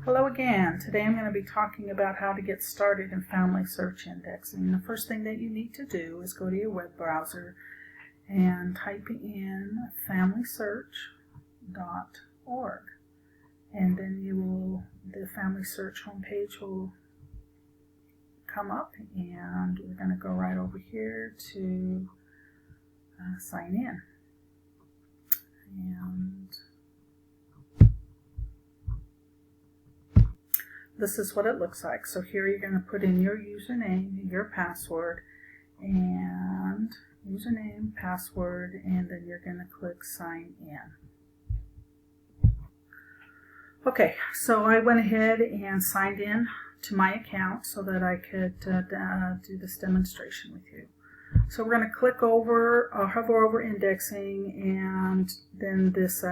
Hello again. Today I'm going to be talking about how to get started in FamilySearch indexing. The first thing that you need to do is go to your web browser and type in FamilySearch.org, and then the FamilySearch homepage will come up, and we're going to go right over here to sign in. And this is what it looks like. So here you're going to put in your username, your password, and username, password, and then you're going to click sign in. Okay, so I went ahead and signed in to my account so that I could do this demonstration with you. So we're going to click over, hover over indexing, and then this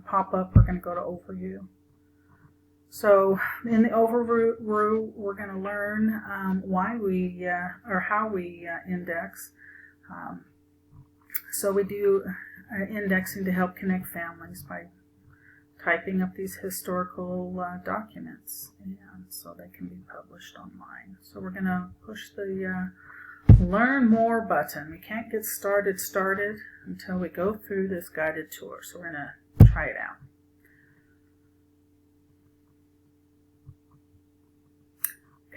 pop-up, we're going to go to overview. So in the overview, we're going to learn why we or how we index. So we do indexing to help connect families by typing up these historical documents, and so they can be published online. So we're going to push the Learn More button. We can't get started until we go through this guided tour. So we're going to try it out.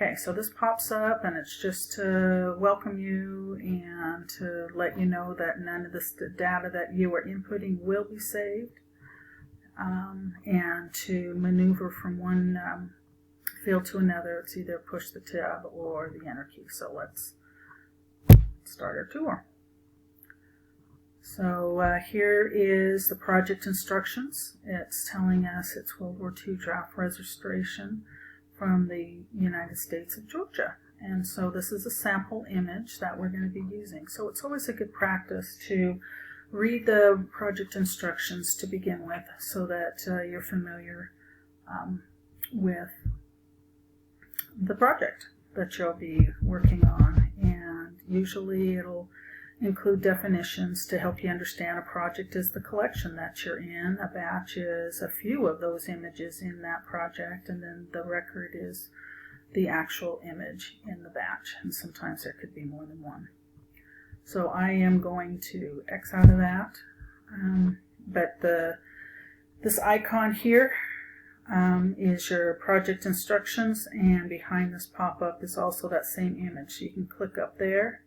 Okay, so this pops up, and it's just to welcome you and to let you know that none of this data that you are inputting will be saved, and to maneuver from one field to another. It's either push the tab or the enter key. So let's start our tour. So here is the project instructions. It's telling us it's World War II draft registration from the United States of Georgia. And so this is a sample image that we're going to be using. So it's always a good practice to read the project instructions to begin with so that you're familiar with the project that you'll be working on. And usually it'll include definitions to help you understand a project is the collection that you're in. A batch is a few of those images in that project, and then the record is the actual image in the batch, and sometimes there could be more than one. So I am going to X out of that, but this icon here is your project instructions, and behind this pop-up is also that same image. So you can click up there,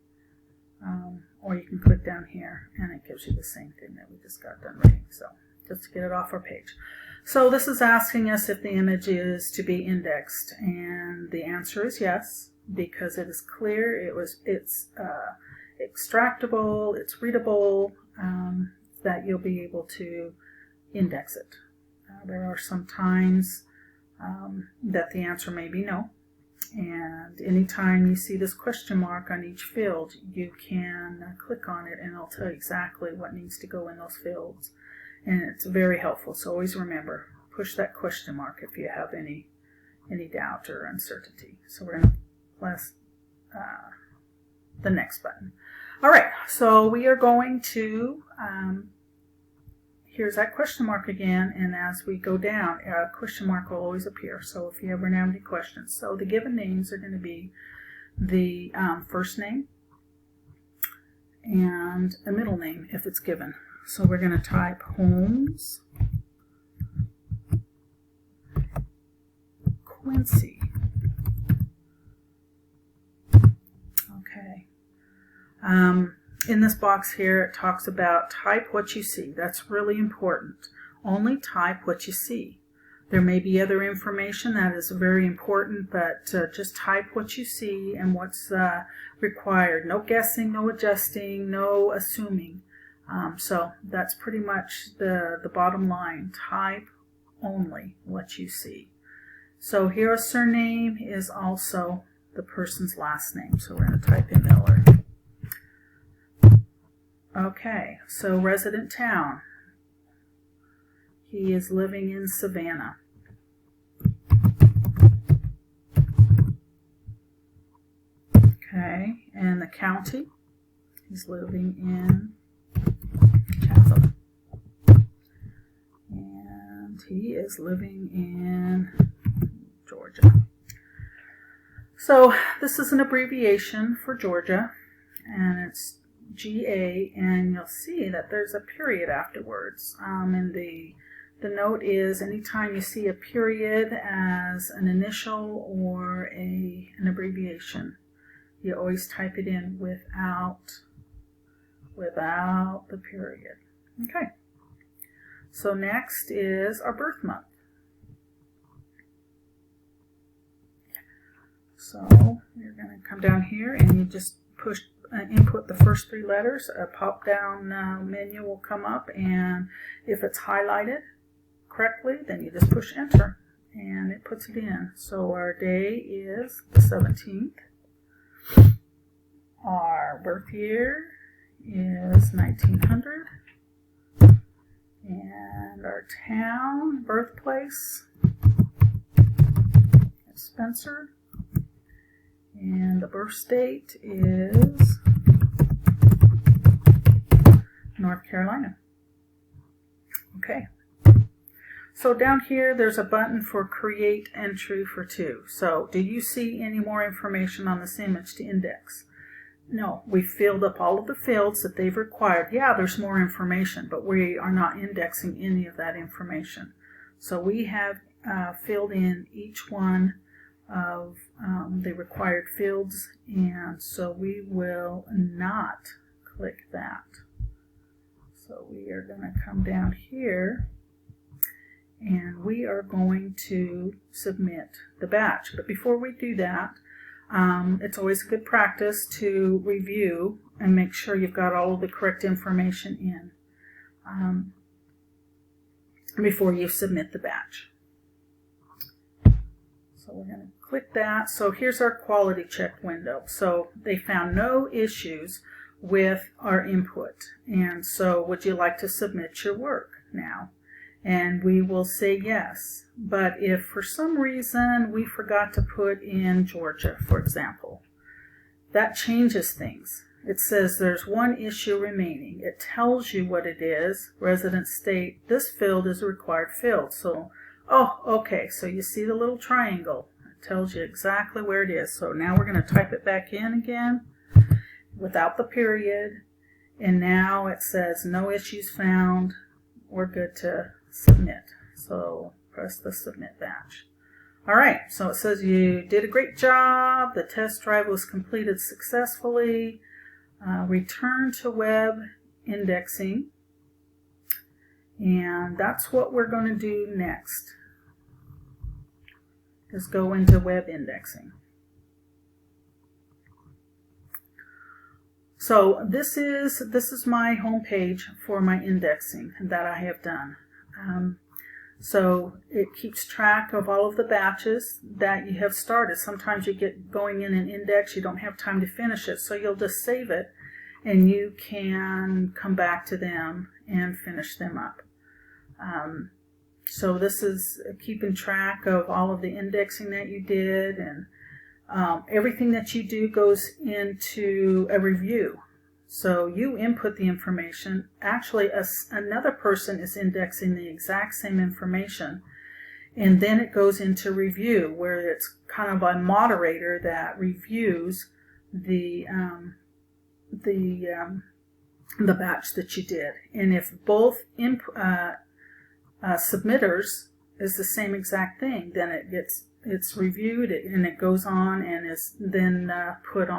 or you can click down here, and it gives you the same thing that we just got done reading. So just to get it off our page. So this is asking us if the image is to be indexed, and the answer is yes, because it is clear, it's extractable, it's readable, that you'll be able to index it. There are some times that the answer may be no. And anytime you see this question mark on each field, you can click on it, and it'll tell you exactly what needs to go in those fields. And it's very helpful. So always remember, push that question mark if you have any doubt or uncertainty. So we're going to press the next button. All right, so we are going to here's that question mark again, and as we go down, a question mark will always appear. So if you ever have any questions. So the given names are going to be the first name and a middle name if it's given. So we're going to type Holmes Quincy. Okay. In this box here, it talks about type what you see. That's really important. Only type what you see. There may be other information that is very important, but just type what you see and what's required. No guessing, no adjusting, no assuming. So that's pretty much the bottom line. Type only what you see. So here a surname is also the person's last name. So we're going to type in Miller. Okay, so resident town. He is living in Savannah. Okay, and the county. He's living in Chatham. And and he is living in Georgia. So this is an abbreviation for Georgia, and it's GA, and you'll see that there's a period afterwards. And the note is anytime you see a period as an initial or an abbreviation, you always type it in without the period. Okay. So next is our birth month. So you're going to come down here and you just push input the first 3 letters. A pop-down menu will come up, and if it's highlighted correctly, then you just push enter and it puts it in. So our day is the 17th. Our birth year is 1900. And our town, birthplace, is Spencer. And the birth state is North Carolina. Okay. So down here, there's a button for Create Entry for 2. So do you see any more information on this image to index? No, we filled up all of the fields that they've required. Yeah, there's more information, but we are not indexing any of that information. So we have filled in each one of the required fields, and so we will not click that. So we are going to come down here and we are going to submit the batch. But before we do that, it's always a good practice to review and make sure you've got all of the correct information in before you submit the batch. So we're going to click that. So here's our quality check window. So they found no issues with our input. And so would you like to submit your work now? And we will say yes. But if for some reason we forgot to put in Georgia, for example, that changes things. It says there's one issue remaining. It tells you what it is, resident state. This field is a required field. So, oh, okay, so you see the little triangle. It tells you exactly where it is. So now we're going to type it back in again without the period. And now it says no issues found. We're good to submit. So press the submit batch. All right, so it says you did a great job. The test drive was completed successfully. Return to web indexing. And that's what we're going to do next, is go into web indexing. So this is my home page for my indexing that I have done. So it keeps track of all of the batches that you have started. Sometimes you get going in an index, you don't have time to finish it, so you'll just save it and you can come back to them and finish them up. So this is keeping track of all of the indexing that you did, and everything that you do goes into a review. So you input the information. Actually, another person is indexing the exact same information, and then it goes into review, where it's kind of a moderator that reviews the batch that you did. And if both submitters is the same exact thing, then it's reviewed and it goes on and is then put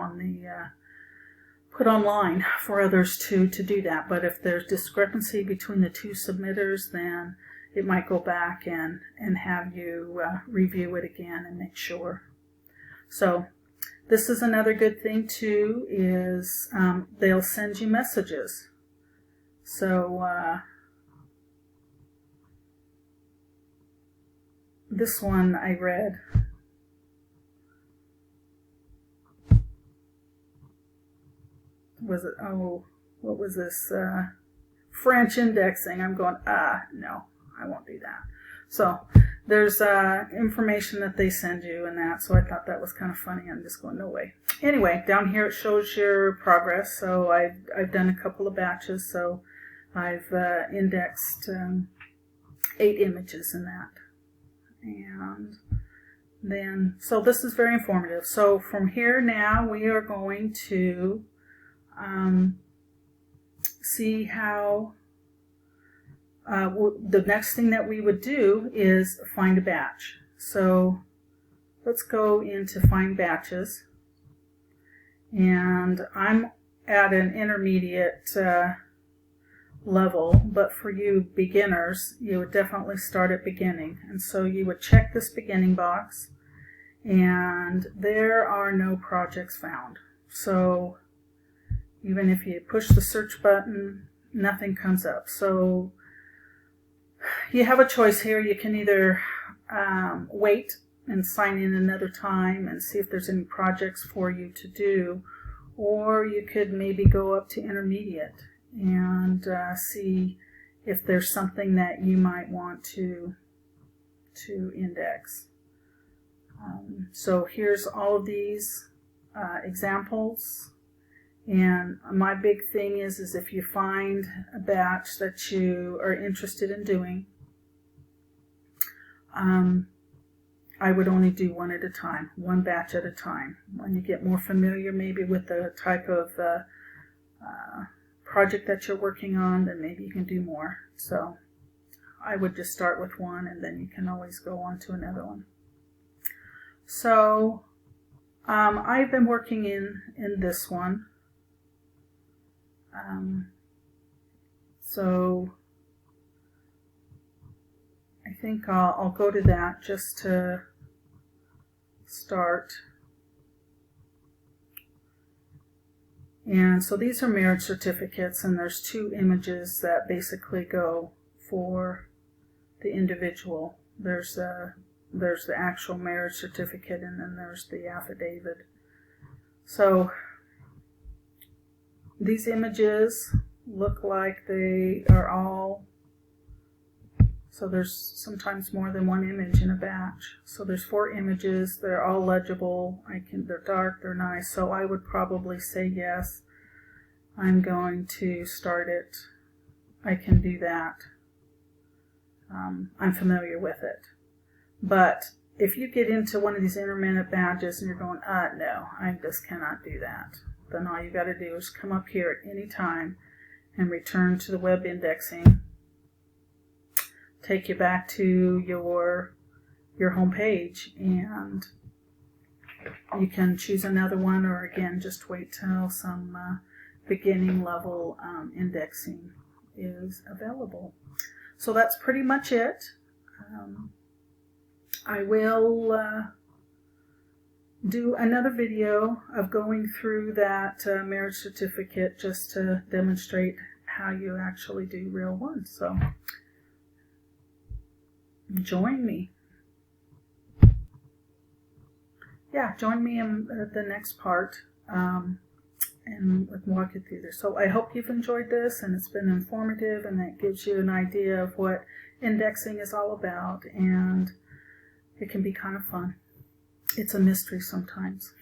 online for others to do that. But if there's discrepancy between the two submitters, then it might go back and have you review it again and make sure. So this is another good thing too, is they'll send you messages. So this one I read. Was it, oh, what was this? French indexing. I'm going, no, I won't do that. So there's information that they send you and that, so I thought that was kind of funny. I'm just going, no way. Anyway, down here it shows your progress. So I've done a couple of batches, so I've indexed 8 images in that. And then, so this is very informative. So from here now, we are going to see how the next thing that we would do is find a batch. So let's go into find batches, and I'm at an intermediate level, but for you beginners, you would definitely start at beginning. And so you would check this beginning box, and there are no projects found. So even if you push the search button, nothing comes up. So you have a choice here. You can either wait and sign in another time and see if there's any projects for you to do, or you could maybe go up to intermediate and see if there's something that you might want to index. So here's all of these examples, and my big thing is if you find a batch that you are interested in doing, I would only do one at a time, one batch at a time. When you get more familiar maybe with the type of project that you're working on, then maybe you can do more. So I would just start with one, and then you can always go on to another one. So I've been working in this one. So I think I'll go to that just to start. And so these are marriage certificates, and there's 2 images that basically go for the individual. There's the actual marriage certificate, and then there's the affidavit. So these images look like they are all, so there's sometimes more than one image in a batch. So there's 4 images. They're all legible. They're dark. They're nice. So I would probably say yes. I'm going to start it. I can do that. I'm familiar with it. But if you get into one of these intermittent badges and you're going, no, I just cannot do that, then all you got to do is come up here at any time and return to the web indexing. Take you back to your home page, and you can choose another one, or again just wait till some beginning level indexing is available. So that's pretty much it. I will do another video of going through that marriage certificate just to demonstrate how you actually do real ones. So join me. Yeah, join me in the next part, and we can walk you through this. So I hope you've enjoyed this, and it's been informative, and that gives you an idea of what indexing is all about, and it can be kind of fun. It's a mystery sometimes.